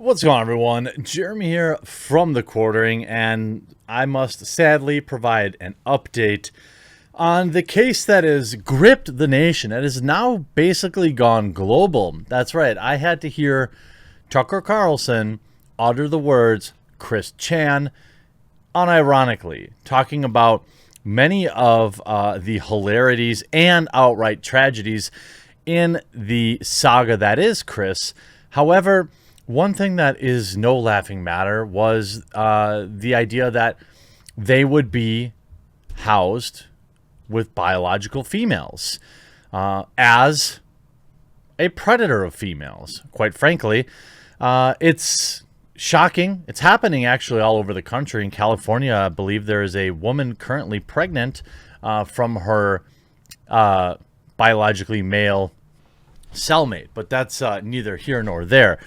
What's going on, everyone? Jeremy here from the Quartering, and I must sadly provide an update on the case that has gripped the nation. It has now basically gone global. That's right. I had to hear Tucker Carlson utter the words Chris Chan, unironically, talking about many of the hilarities and outright tragedies in the saga that is Chris. However, one thing that is no laughing matter was the idea that they would be housed with biological females as a predator of females. Quite frankly, it's shocking. It's happening actually all over the country. In California, I believe there is a woman currently pregnant from her biologically male cellmate, but that's neither here nor there.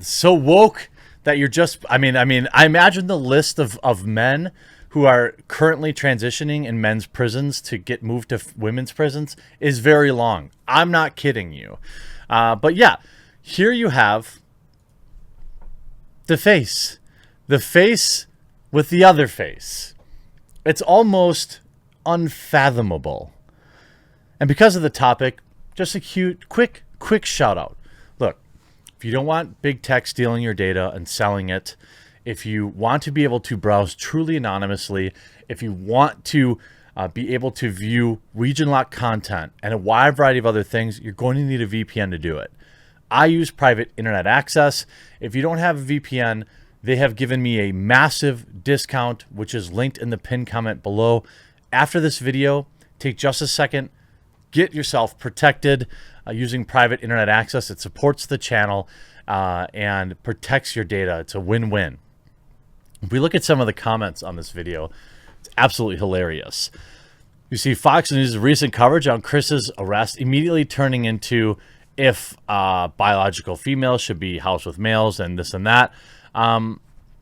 So woke that you're just, I imagine the list of men who are currently transitioning in men's prisons to get moved to women's prisons is very long. I'm not kidding you. But yeah, here you have the face with the other face. It's almost unfathomable. And because of the topic, just a quick shout out. Look, if you don't want big tech stealing your data and selling it, if you want to be able to browse truly anonymously, if you want to be able to view region-locked content and a wide variety of other things, you're going to need a VPN to do it. I use private internet access. If you don't have a VPN, they have given me a massive discount, which is linked in the pinned comment below. After this video, take just a second, get yourself protected using private internet access. It supports the channel and protects your data. It's a win-win. If we look at some of the comments on this video, it's absolutely hilarious. You see Fox News' recent coverage on Chris's arrest immediately turning into if biological females should be housed with males and this and that.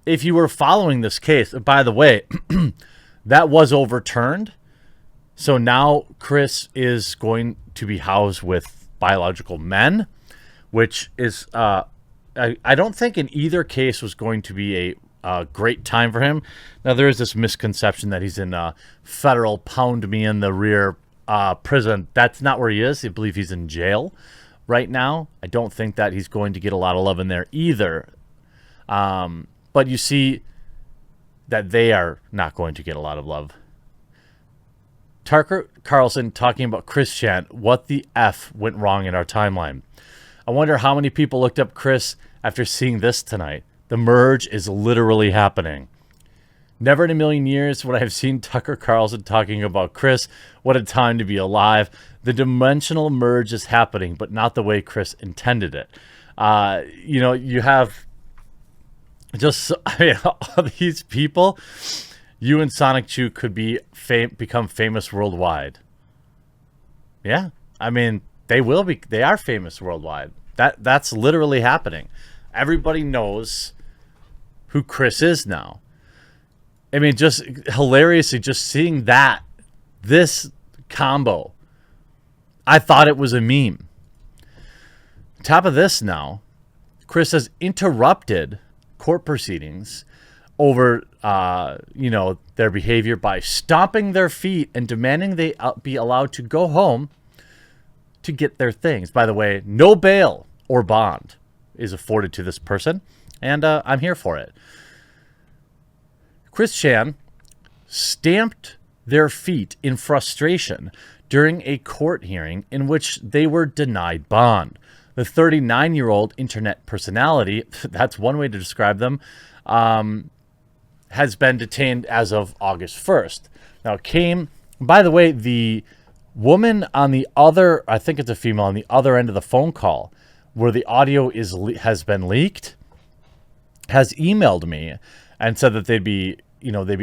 If you were following this case, by the way, that was overturned. So now Chris is going to be housed with biological men, which is, I don't think in either case was going to be a great time for him. Now, there is this misconception that he's in a federal pound me in the rear prison. That's not where he is. I believe he's in jail right now. I don't think that he's going to get a lot of love in there either. But you see that they are not going to get a lot of love. Tucker Carlson talking about Chris Chan. What the F went wrong in our timeline? I wonder how many people looked up Chris after seeing this tonight. The merge is literally happening. Never in a million years would I have seen Tucker Carlson talking about Chris. What a time to be alive. The dimensional merge is happening, but not the way Chris intended it. You have just all these people. You and Sonic Chew could become famous worldwide. Yeah, they will be. They are famous worldwide. That's literally happening. Everybody knows who Chris is now. Just hilariously, just seeing this combo, I thought it was a meme. Top of this now, Chris has interrupted court proceedings over their behavior by stomping their feet and demanding they be allowed to go home to get their things. By the way, no bail or bond is afforded to this person, and I'm here for it. Chris Chan stamped their feet in frustration during a court hearing in which they were denied bond. The 39-year-old internet personality, that's one way to describe them, has been detained as of August 1st. Now, by the way, the woman on the other, I think it's a female, on the other end of the phone call, where the audio has been leaked, has emailed me and said that they'd be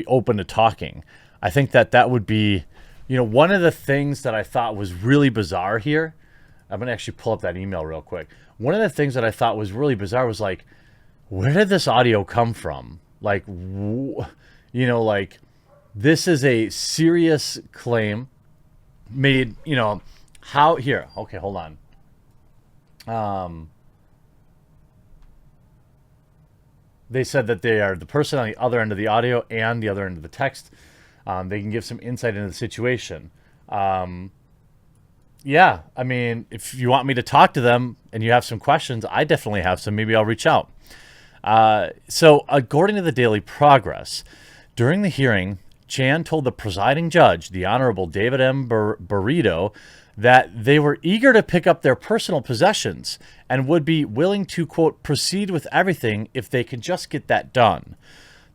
open to talking. I think that would be, one of the things that I thought was really bizarre here. I'm going to actually pull up that email real quick. One of the things that I thought was really bizarre was like, where did this audio come from? Like, this is a serious claim made, how, here, okay, hold on. they said that they are the person on the other end of the audio and the other end of the text. They can give some insight into the situation. Yeah, I mean, if you want me to talk to them and you have some questions, I definitely have some. Maybe I'll reach out. So, according to the Daily Progress, during the hearing, Chan told the presiding judge, the Honorable David M. Burrito, that they were eager to pick up their personal possessions and would be willing to, quote, proceed with everything if they could just get that done.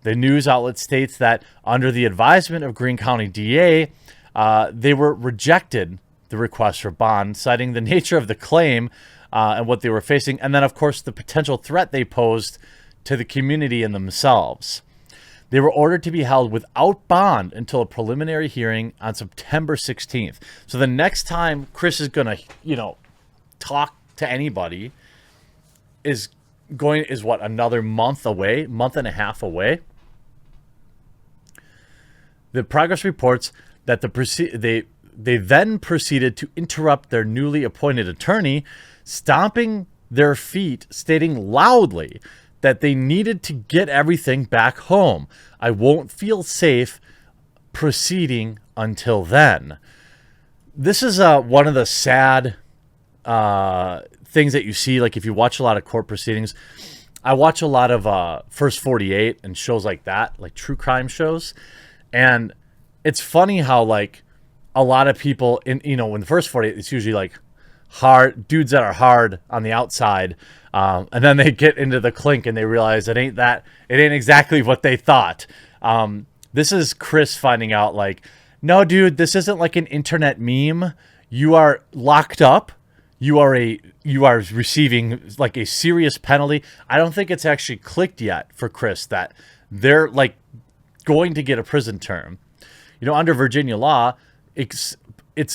The news outlet states that under the advisement of Greene County DA, they were rejected the request for bond, citing the nature of the claim and what they were facing, and then, of course, the potential threat they posed to the community and themselves. They were ordered to be held without bond until a preliminary hearing on September 16th. So the next time Chris is going to, talk to anybody is what, another month away, month and a half away. The Progress reports that they then proceeded to interrupt their newly appointed attorney, stomping their feet, stating loudly that they needed to get everything back home. I won't feel safe proceeding until then. This is one of the sad things that you see. Like if you watch a lot of court proceedings, I watch a lot of First 48 and shows like that, like true crime shows. And it's funny how like a lot of people in the First 48, it's usually like hard dudes that are hard on the outside, and then they get into the clink and they realize it ain't exactly what they thought. This is Chris finding out like, no, dude, this isn't like an internet meme. You are locked up. You are receiving like a serious penalty. I don't think it's actually clicked yet for Chris that they're like going to get a prison term. Under Virginia law, it's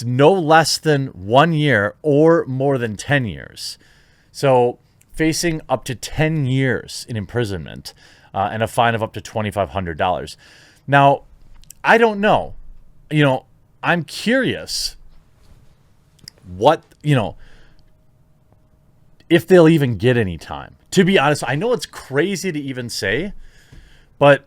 no less than 1 year or more than 10 years. So facing up to 10 years in imprisonment and a fine of up to $2,500. Now, I don't know. I'm curious what, if they'll even get any time. To be honest, I know it's crazy to even say, but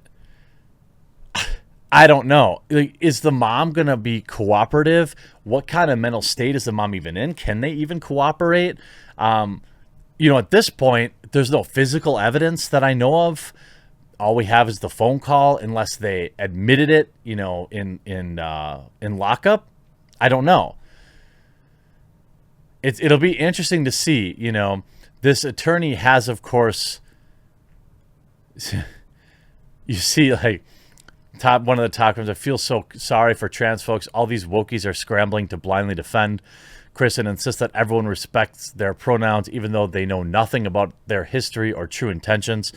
I don't know. Like, is the mom going to be cooperative? What kind of mental state is the mom even in? Can they even cooperate? At this point, there's no physical evidence that I know of. All we have is the phone call, unless they admitted it, in lockup. I don't know. It'll be interesting to see. This attorney has, of course, you see, like, one of the top ones, I feel so sorry for trans folks. All these wokies are scrambling to blindly defend Chris and insist that everyone respects their pronouns, even though they know nothing about their history or true intentions.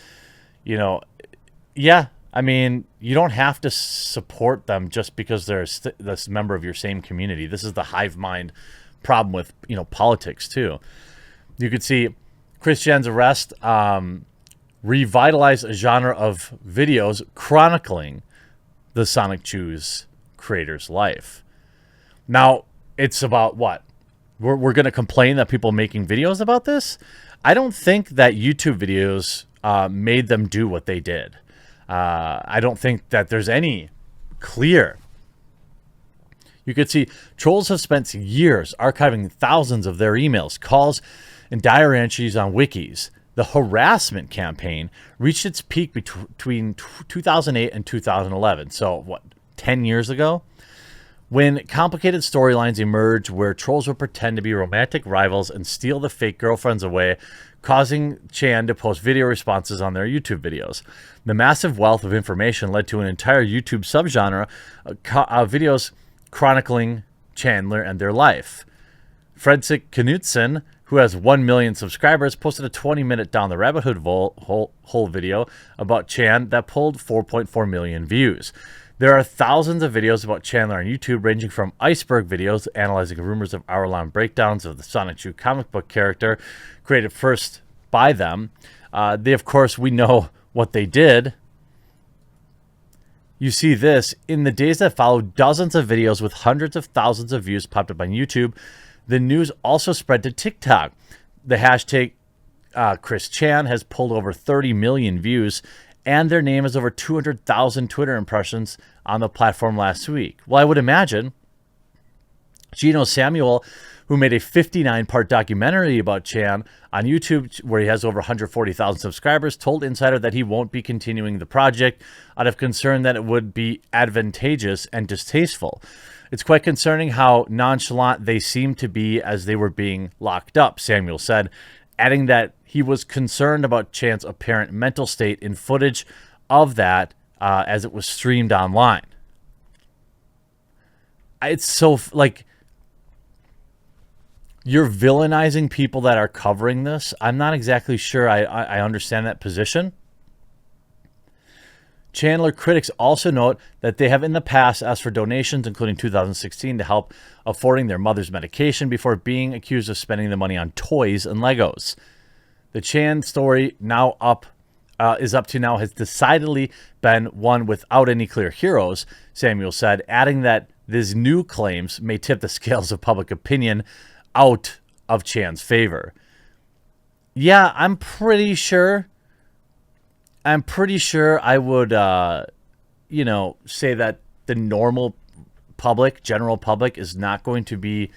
Yeah, I mean, you don't have to support them just because they're this member of your same community. This is the hive mind problem with, politics too. You could see Chris Chan's arrest revitalized a genre of videos chronicling the Sonic Juice creator's life. Now, it's about what? We're going to complain that people making videos about this? I don't think that YouTube videos made them do what they did. I don't think that there's any clear. You could see trolls have spent years archiving thousands of their emails, calls, and diary entries on wikis. The harassment campaign reached its peak between 2008 and 2011. So, 10 years ago? When complicated storylines emerged where trolls would pretend to be romantic rivals and steal the fake girlfriends away, causing Chan to post video responses on their YouTube videos. The massive wealth of information led to an entire YouTube subgenre of videos chronicling Chandler and their life. Fredrik Knutsen, who has 1 million subscribers, posted a 20-minute Down the Rabbit Hole video about Chan that pulled 4.4 million views. There are thousands of videos about Chandler on YouTube, ranging from iceberg videos analyzing rumors of hour-long breakdowns of the Sonic Juice comic book character, created first by them. Of course, we know what they did. You see this. In the days that followed, dozens of videos with hundreds of thousands of views popped up on YouTube. The news also spread to TikTok. The hashtag Chris Chan has pulled over 30 million views, and their name has over 200,000 Twitter impressions on the platform last week. Well, I would imagine Geno Samuel, who made a 59-part documentary about Chan on YouTube, where he has over 140,000 subscribers, told Insider that he won't be continuing the project out of concern that it would be advantageous and distasteful. It's quite concerning how nonchalant they seemed to be as they were being locked up, Samuel said, adding that he was concerned about Chan's apparent mental state in footage of that as it was streamed online. It's so, like, you're villainizing people that are covering this. I'm not exactly sure I understand that position. Chandler critics also note that they have in the past asked for donations, including 2016, to help affording their mother's medication before being accused of spending the money on toys and Legos. The Chan story is up to now has decidedly been one without any clear heroes, Samuel said, adding that these new claims may tip the scales of public opinion out of Chan's favor. Yeah, I'm pretty sure I would, say that the normal public, general public, is not going to be,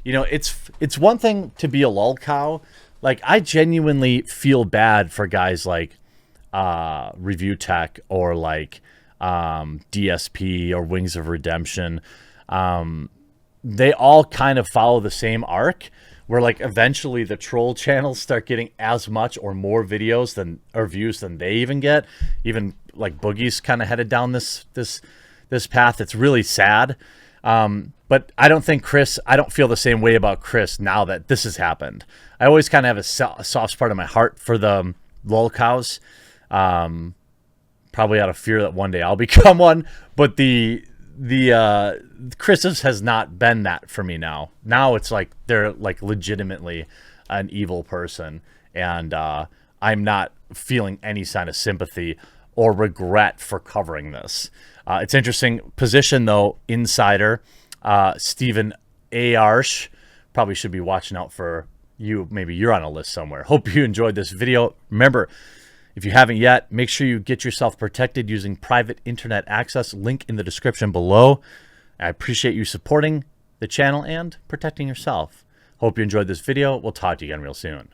it's one thing to be a lol cow. Like, I genuinely feel bad for guys like Review Tech or like DSP or Wings of Redemption. They all kind of follow the same arc, where like eventually the troll channels start getting as much or more videos or views than they even get. Even like Boogie's kind of headed down this path. It's really sad. But I don't feel the same way about Chris now that this has happened. I always kind of have a soft spot in my heart for the lol cows. Probably out of fear that one day I'll become one. But the Chris's has not been that for me now. Now it's like they're like legitimately an evil person, and I'm not feeling any sign of sympathy or regret for covering this. It's interesting position though. Insider Stephen A. Arsh probably should be watching out for you. Maybe you're on a list somewhere. Hope you enjoyed this video. Remember, if you haven't yet, make sure you get yourself protected using private internet access. Link in the description below. I appreciate you supporting the channel and protecting yourself. Hope you enjoyed this video. We'll talk to you again real soon.